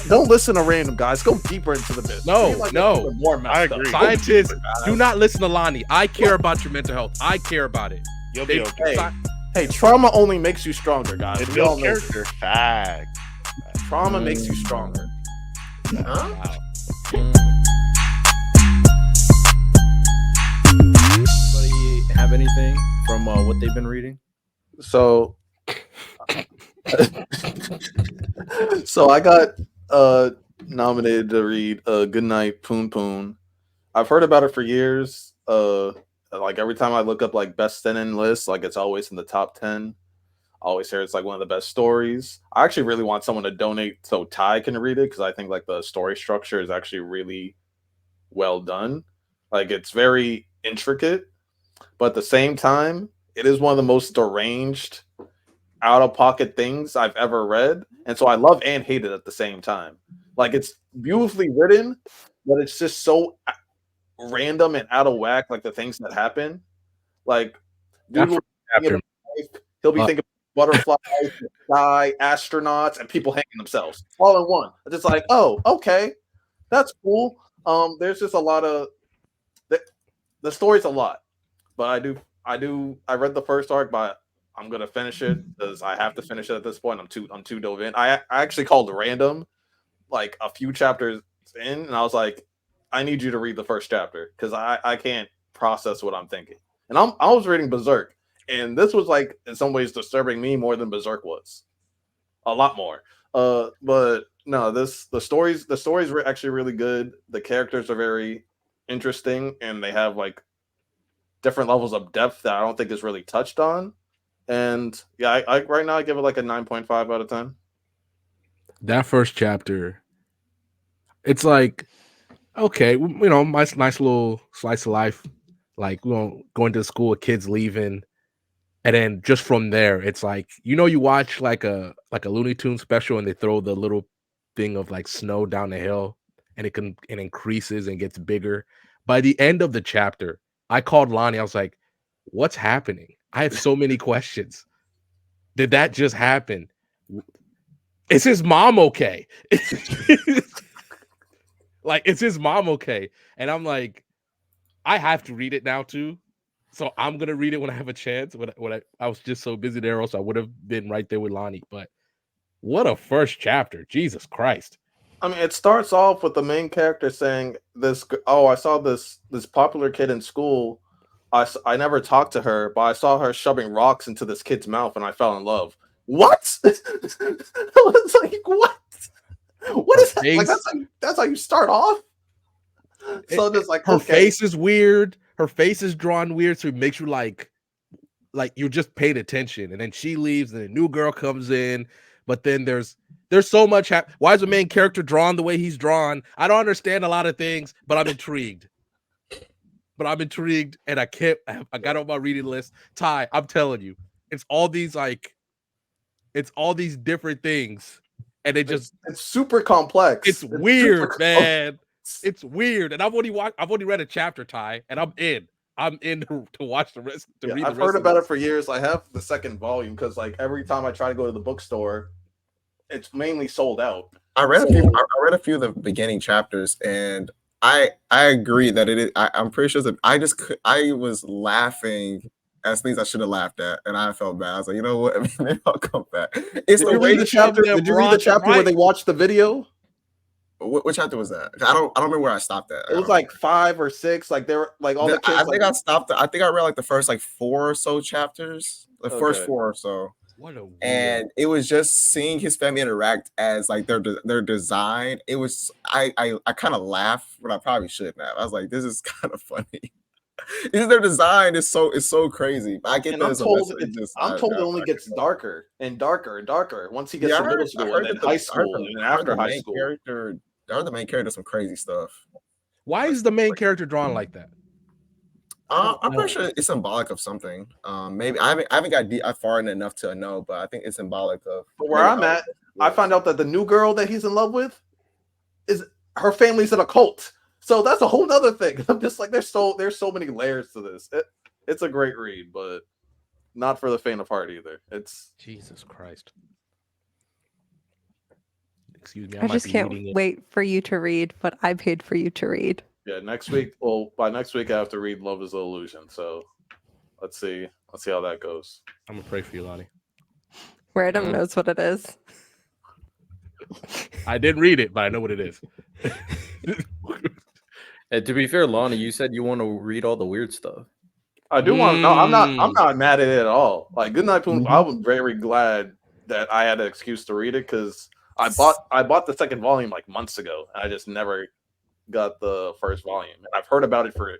Don't listen to random guys. Go deeper into the business. No, Like no. more messed I up. agree. Scientists, Go deeper, do guys. not listen to Lani. I care about your mental health. I care about it. You'll be okay. Hey, trauma only makes you stronger, guys. It We all builds know character. Facts. trauma makes you stronger. Huh? Wow. Anybody have anything from what they've been reading? So, so I got nominated to read Good Night PunPun. I've heard about it for years. Like every time I look up like best seinen lists, like it's always in the top 10. I always hear it's like one of the best stories. I actually really want someone to donate so Ty can read it because I think like the story structure is actually really well done. Like it's very intricate, but at the same time, it is one of the most deranged, out of pocket things I've ever read. And so I love and hate it at the same time. Like it's beautifully written, but it's just so random and out of whack, like the things that happen. Like dude will be thinking about life, he'll be thinking about butterflies, the sky, astronauts, and people hanging themselves all in one. It's just like, oh, okay, that's cool. There's just a lot of the story's a lot, but I read the first arc, but I'm gonna finish it because I have to finish it at this point. I'm too dove in. I actually called random like a few chapters in, and I was like, I need you to read the first chapter because I can't process what I'm thinking. And I was reading Berserk, and this was like in some ways disturbing me more than Berserk was, a lot more. But no, the stories were actually really good. The characters are very interesting, and they have like different levels of depth that I don't think is really touched on. And yeah, I right now I give it like a 9.5 out of 10. That first chapter, it's like, okay, you know, nice little slice of life. Like, you know, going to school, kids leaving, and then just from there, it's like, you know, you watch like a Looney Tunes special, and they throw the little thing of like snow down the hill, and it increases and gets bigger. By the end of the chapter, I called Lani. I was like, "What's happening? I have so many questions. Did that just happen? Is his mom okay? Like, is his mom okay?" And I'm like, I have to read it now too. So I'm gonna read it when I have a chance. I was just so busy there, else I would have been right there with Lani. But what a first chapter. Jesus Christ. I mean, it starts off with the main character saying this. Oh, I saw this popular kid in school. I never talked to her, but I saw her shoving rocks into this kid's mouth, and I fell in love. What? It's like what? What Her is that? Like face, that's how you start off. So just like her okay, face is weird. Her face is drawn weird, so it makes you like you're just paid attention. And then she leaves, and a new girl comes in. But then there's so much. Why is the main character drawn the way he's drawn? I don't understand a lot of things, but I'm intrigued. And I can't. I got on my reading list. Ty, I'm telling you, it's all these different things, and it just it's super complex. it's weird, super man. It's weird, and I've only read a chapter, Ty, and I'm in. I'm in to watch the rest. To read. I've heard about it for years. I have the second volume because like every time I try to go to the bookstore, it's mainly sold out. I read a few of the beginning chapters, and I agree that it is. I'm pretty sure that I was laughing as things I should have laughed at, and I felt bad. I was like, you know what? Maybe I'll come back. It's Did the you way read the chapter? Did you read the chapter where they watched the video? What chapter was that? I don't remember where I stopped at. It was like 5 or 6. Like they were like all the kids. I think I stopped. I think I read like the first like 4 or so chapters. The first 4 or so. What a weird. And it was just seeing his family interact as like their design. It was I kind of laughed, but I probably shouldn't have. I was like, this is kind of funny. Their design is so crazy. I get that. I'm told it only gets darker and darker and darker once he gets to middle school and then high school and then after high school. The main character some crazy stuff. Why is the main character drawn like that? I'm pretty sure it's symbolic of something. Maybe I haven't got far enough to know, but I think it's symbolic of. But where I'm at, I found out that the new girl that he's in love with is her family's in a cult. So that's a whole nother thing. I'm just like, there's so many layers to this. It's a great read, but not for the faint of heart either. It's Jesus Christ. Excuse me, I I might just be can't reading it. wait for you to read what I paid for you to read. Yeah, next week. Well, by next week I have to read Love Is an Illusion. So let's see how that goes. I'm gonna pray for you, Lani. Random knows what it is. I didn't read it, but I know what it is. And to be fair, Lani, you said you want to read all the weird stuff. I do want. No, I'm not mad at it at all. Like Good Night PunPun. I was very glad that I had an excuse to read it because I bought the second volume like months ago, and I just never got the first volume. And I've heard about it for,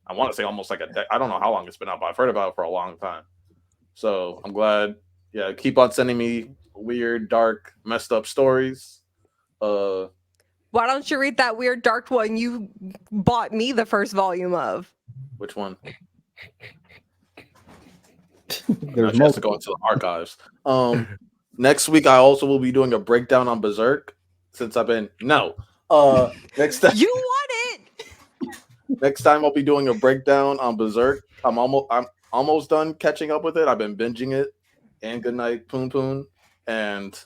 I want to say almost like I don't know how long it's been out, but I've heard about it for a long time. So I'm glad. Yeah, keep on sending me weird, dark, messed up stories. Why don't you read that weird dark one you bought me the first volume of? Which one? There's She has to go into the archives. Next week I also will be doing a breakdown on Berserk since I've been next time. You want it? Next time I'll be doing a breakdown on Berserk. I'm almost done catching up with it. I've been binging it and Good Night PunPun. And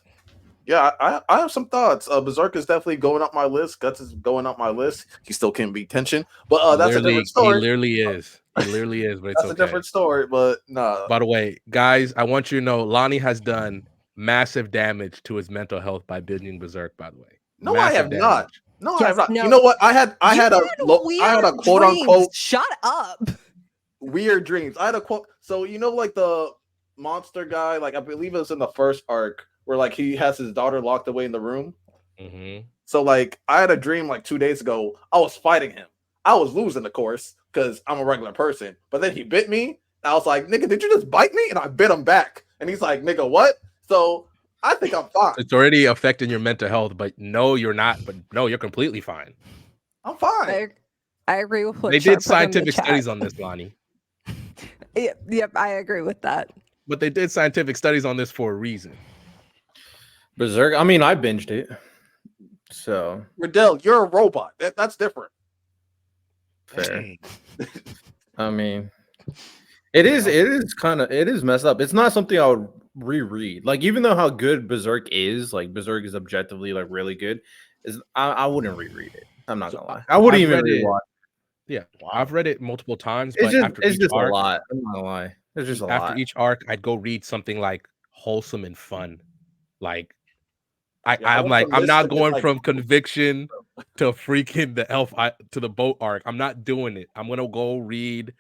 yeah, I have some thoughts. Berserk is definitely going up my list. Guts is going up my list. He still can't beat tension. But that's a different story. He literally is. He literally is, but it's that's okay. a different story, but nah. By the way, guys, I want you to know Lani has done massive damage to his mental health by binging Berserk, by the way. No, massive I have damage. not. No, Yes, I have not. no. You know what? I had a weird quote dreams. unquote Shut up. weird dreams. I had a quote. So you know, like the monster guy, like I believe it was in the first arc where like he has his daughter locked away in the room. Mm-hmm. So like I had a dream like 2 days ago. I was fighting him. I was losing, of course, because I'm a regular person. But then he bit me. And I was like, nigga, did you just bite me? And I bit him back. And he's like, nigga, what? So I think I'm fine. It's already affecting your mental health, but no, you're not. But no, you're completely fine. I'm fine. I agree with what They Sharp did put in the scientific chat. studies on this, Lani. Yep, I agree with that. But they did scientific studies on this for a reason. Berserk. I mean, I binged it. So Riddell, you're a robot. That's different. fair. I mean, it is messed up. It's not something I would reread. Like, even though how good Berserk is, like Berserk is objectively like really good, I wouldn't reread it. I'm not gonna lie. I wouldn't even rewatch. Yeah, I've read it multiple times, It's but just a lot. I'm not gonna lie. It's just a lot. After each arc, I'd go read something like wholesome and fun. Like I'm not going from conviction to freaking the elf to the boat arc. I'm not doing it. I'm gonna go read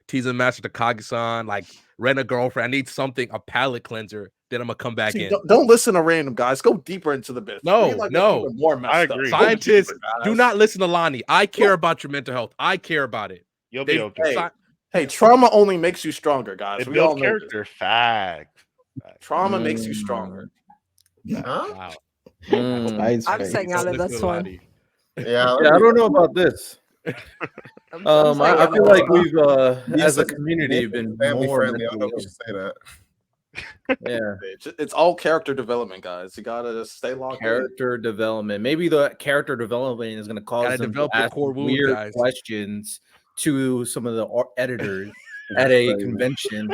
Teaser Master Takagi-san, like Rent a Girlfriend. I need something, a palate cleanser. Then I'm gonna come back in. Don't listen to random guys. Go deeper into the business. No. More messed I agree. Up. Scientists, do not listen to Lani. I care about your mental health. I care about it. You'll be okay. Hey, trauma only makes you stronger, guys. It We all builds know character. this. Fact. Trauma makes you stronger. Huh? Wow. I'm staying out of this one. Yeah, I don't know about this. I feel like we've, as a community, been family more friendly. I don't know if mentally we should say that. Yeah, It's all character development, guys. You gotta just stay locked in. character development. Maybe the character development is going to cause Gotta them develop to your ask core wound, weird guys. questions to some of the editors at a convention.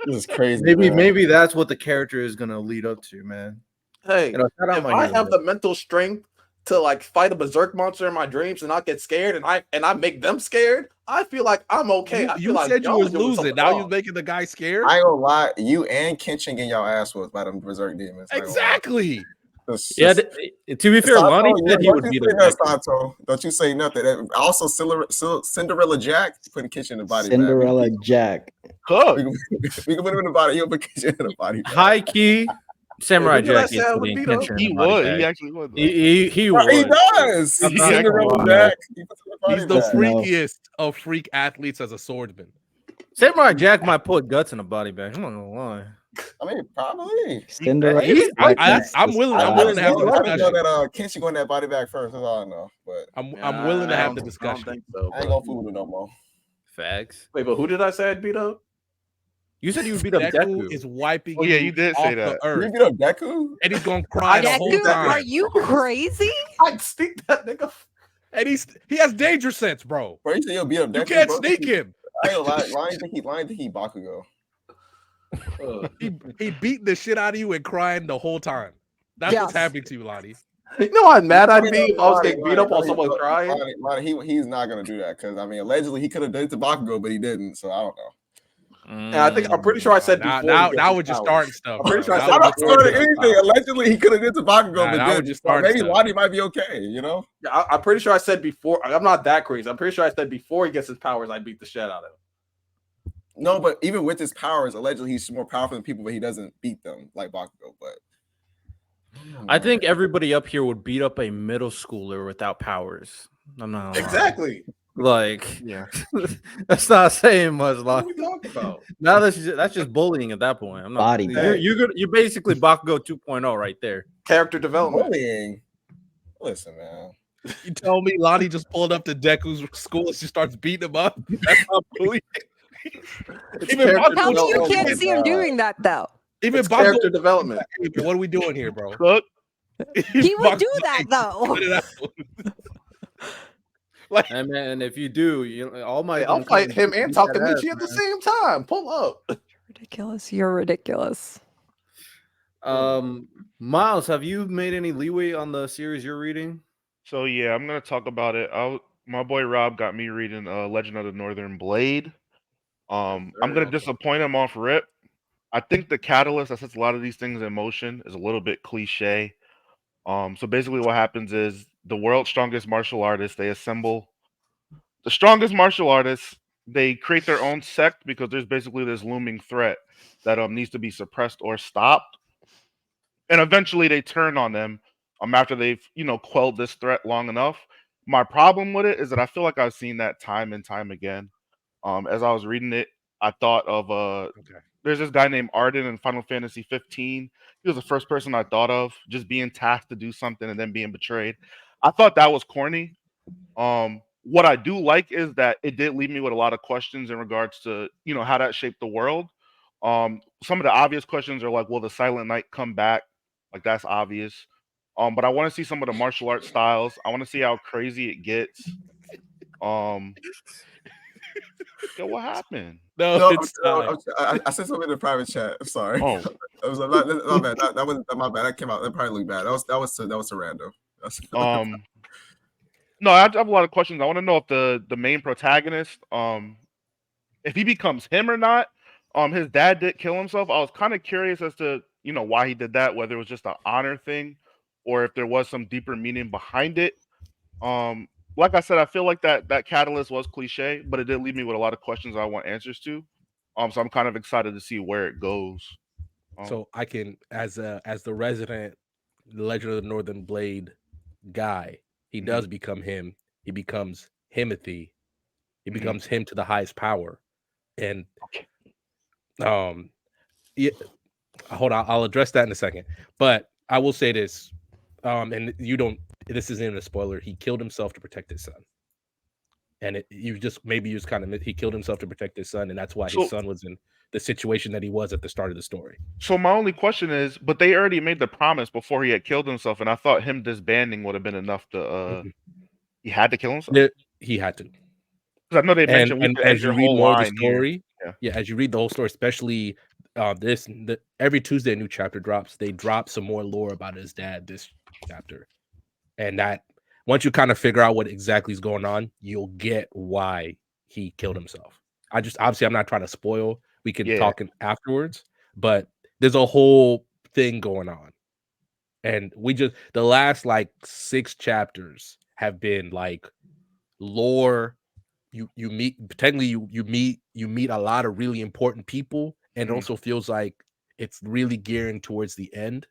This is crazy. Maybe that's what the character is going to lead up to, man. Hey, shout out if my I hero, have the mental strength to like fight a berserk monster in my dreams and not get scared, and I make them scared, I feel like I'm okay. I feel You like said you y'all was doing losing. something Now wrong. you're making the guy scared. I ain't gonna lie, you and Kenshin getting y'all ass whooped by them berserk demons. Exactly. Yeah, to be fair, Lani said he would beat him. Don't you say nothing. Also, Cinderella Jack putting Kenshin in the body. Cinderella Jack. Cook. We can put him in the body. He'll put Kenshin in the body. High key, Samurai Who did I Jack say is I would putting beat up? Kenshin in He the body would. bag. He actually would. He Bro, he would. does. I'm not Cinderella gonna lie. Jack. He puts him in the He's the body bag. freakiest of freak athletes as a swordsman. Samurai Jack might put guts in a body bag. I'm not gonna lie. I mean, probably. Cinderella. I'm willing to have the I didn't know discussion. that Kenshin going that body bag first. That's all I know. But I'm willing to have the I don't discussion. think so, I ain't bro. gonna fool with it no more. Facts. Wait, but who did I say I'd beat up? You said you would beat up Deku Deku. is wiping Oh, yeah, you did say off the that. You earth, beat up Deku? and he's gonna cry the whole Deku, time. are you crazy? I'd sneak that nigga. And he has danger sense, bro. Bro, you said you'll beat up Deku. You can't bro. sneak him. I ain't gonna lie. Lion think he Bakugo. He beat the shit out of you and crying the whole time. That's what's Yes. happening to you, Lani. You know how mad I'd be if I was Lonnie, getting beat up while someone was crying? He's not gonna do that because I mean, allegedly he could have done it to Bakugo, but he didn't. So I don't know. And I'm pretty sure I said Now, before. he gets now his we're just powers. starting stuff. I'm pretty bro. sure I Now said I'm we're not just starting starting before. anything. Allegedly he could have done it to Bakugo, Nah, but now we're didn't. just So starting maybe stuff. Lonnie might be okay. You know. Yeah, I'm pretty sure I said before. I'm not that crazy. I'm pretty sure I said before he gets his powers, I beat the shit out of him. No, but even with his powers, allegedly he's more powerful than people, but he doesn't beat them like Bakugo. But I think everybody up here would beat up a middle schooler without powers. I'm not gonna lie. Exactly. Like, Yeah. that's not saying much. What Like, are we talking about? now that's just bullying at that point. I'm not. Body You're basically Bakugo 2.0 right there. Character development. bullying. Listen, man. You tell me Lani just pulled up to Deku's school and she starts beating him up? That's not bullying. Even character Bakugo, Tell me you development. can't see him doing that though. even It's Bakugo, character development. hey, bro, what are we doing here, bro? Cook. He would do that though. Cut it out. Like, And man, if you do, all my Hey, I'll fight him and Takamichi at the same time. Pull up. Ridiculous. You're ridiculous. Miles, have you made any leeway on the series you're reading? So yeah, I'm gonna talk about it. My boy Rob got me reading Legend of the Northern Blade. I'm gonna disappoint him off rip. I think the catalyst that sets a lot of these things in motion is a little bit cliche. So basically what happens is the world's strongest martial artists, they assemble the strongest martial artists, they create their own sect because there's basically this looming threat that needs to be suppressed or stopped. And eventually they turn on them after they've, quelled this threat long enough. My problem with it is that I feel like I've seen that time and time again. As I was reading it, I thought of there's this guy named Arden in Final Fantasy 15. He was the first person I thought of, just being tasked to do something and then being betrayed. I thought that was corny. What I do like is that it did leave me with a lot of questions in regards to, how that shaped the world. Some of the obvious questions are like, will the Silent Knight come back? Like, that's obvious. But I want to see some of the martial arts styles. I want to see how crazy it gets. Yo, what happened? No, it's time. I said something in the private chat. I'm sorry. Oh, That was my bad. That was my bad. That came out. That probably looked bad. That was so random. no, I have a lot of questions. I want to know if the main protagonist, if he becomes him or not. His dad did kill himself. I was kind of curious as to why he did that, whether it was just an honor thing, or if there was some deeper meaning behind it. Like I said, I feel like that catalyst was cliche, but it did leave me with a lot of questions I want answers to. So I'm kind of excited to see where it goes. So I can, as the resident Legend of the Northern Blade guy, he does become him. He becomes Himothy. He becomes him to the highest power. And yeah, hold on, I'll address that in a second. But I will say this, and this isn't even a spoiler. He killed himself to protect his son. And he killed himself to protect his son, and that's why his son was in the situation that he was at the start of the story. So my only question is, but they already made the promise before he had killed himself, and I thought him disbanding would have been enough to. He had to kill himself. He had to. Because I know they mentioned and as you read more of the story, as you read the whole story, especially every Tuesday a new chapter drops. They drop some more lore about his dad this chapter, and that once you kind of figure out what exactly is going on, you'll get why he killed himself. Obviously I'm not trying to spoil. We can talk afterwards, but there's a whole thing going on, and the last like 6 chapters have been like lore. You meet a lot of really important people, and it also feels like it's really gearing towards the end.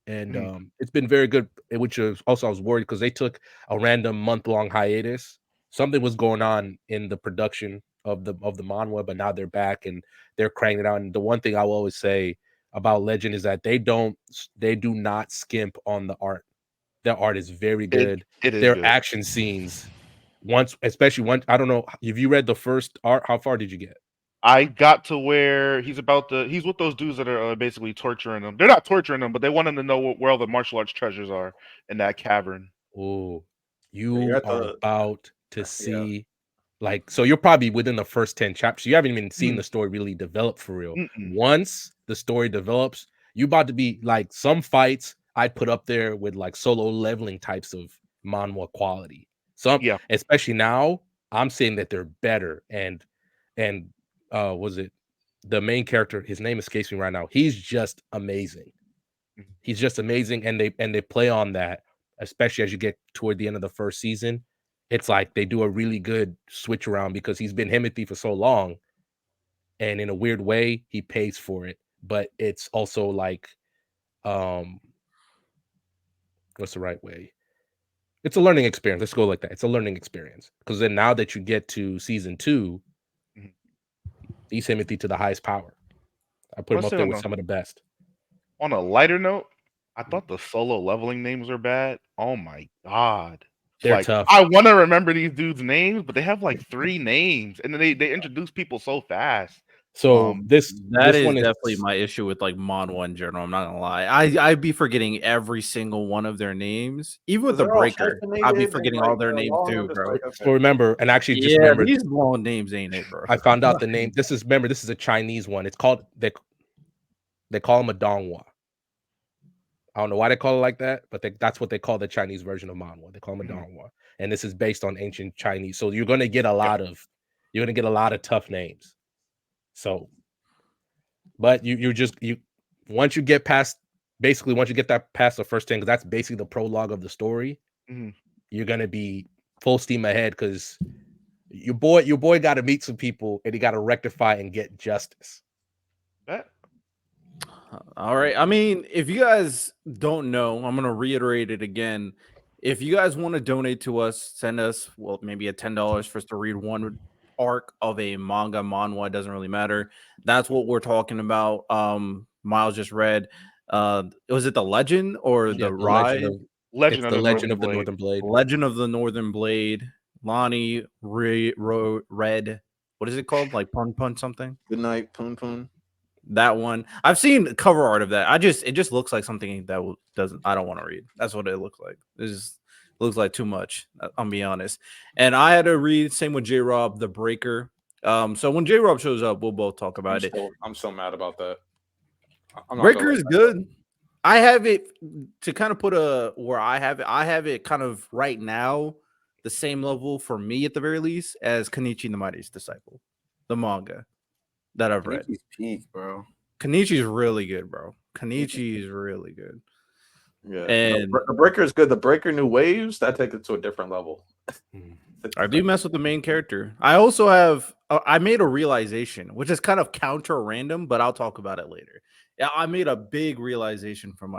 And it's been very good, which is also I was worried because they took a random month-long hiatus. Something was going on in the production of the manhwa, but now they're back and they're cranking it out. And the one thing I will always say about Legend is that they do not skimp on the art. Their art is very good. Their good. action scenes, especially once, I don't know if you read the first art, how far did you get? I got to where he's with those dudes that are basically torturing him. They're not torturing him, but they want him to know where all the martial arts treasures are in that cavern. Oh, you are about to see, so you're probably within the first 10 chapters. You haven't even seen the story really develop for real. Once the story develops, you about to be like some fights. I'd put up there with like solo leveling types of manhwa quality. Some, Yeah. especially now, I'm saying that they're better. And was it the main character? His name escapes me right now. He's just amazing. He's just amazing, and they play on that, especially as you get toward the end of the first season. It's like they do a really good switch around because he's been Himothy for so long, and in a weird way, he pays for it. But it's also like, what's the right way? It's a learning experience. Let's go like that. It's a learning experience because then now that you get to season 2, Mhm. he's Himothy to the highest power. I put him Let's up say there with some of the best. on a lighter note, I thought the solo leveling names were bad. Oh my god. They're Like tough. I want to remember these dudes' names, but they have like 3 names, and then they introduce people so fast. So this That is one definitely is my issue with like manhwa in general. I'm not gonna lie. I'd be forgetting every single one of their names. Even with the They're all breaker, I'd be hyphenated and forgetting all like their they're names long. I'm too, just bro. like, okay. so remember, and actually just Yeah, remember, these long names ain't it, bro. I found out the name. This is a Chinese one. It's called they call him a Donghua. I don't know why they call it like that, but that's what they call the Chinese version of manhwa. They call him a Donghua, and this is based on ancient Chinese. So you're gonna get a lot of tough names. So, but you once you get past once you get that past the first 10, because that's basically the prologue of the story, Mhm. you're gonna be full steam ahead because your boy got to meet some people and he got to rectify and get justice. Bet. All right. I mean, if you guys don't know, I'm gonna reiterate it again. If you guys want to donate to us, send us maybe a $10 for us to read one arc of a manga, manhwa. It doesn't really matter. That's what we're talking about. Miles just read. Was it the Legend or Yeah, the Rise? Legend it's of the the Legend Northern of the Blade. Northern Blade. Legend of the Northern Blade. Lani read. What is it called? Like Pun something. Good Night PunPun. That one. I've seen cover art of that. It just looks like something that doesn't. I don't want to read. That's what it looks like. It looks like too much. I'll be honest. And I had to read. Same with J Rob, The Breaker. So when J Rob shows up, we'll both talk about it. I'm so mad about that. I'm not Breaker gonna is good. I have it to kind of put where I have it. I have it kind of right now the same level for me at the very least as Kenichi the Mightiest Disciple, the manga that I've read. Kenichi's peak, bro. Kenichi's really good, bro. Kenichi is really good. Yeah, And the Breaker is good. The Breaker New Waves that takes it to a different level. I do mess with the main character. I also have I made a realization, which is kind of counter random, but I'll talk about it later. Yeah, I made a big realization for my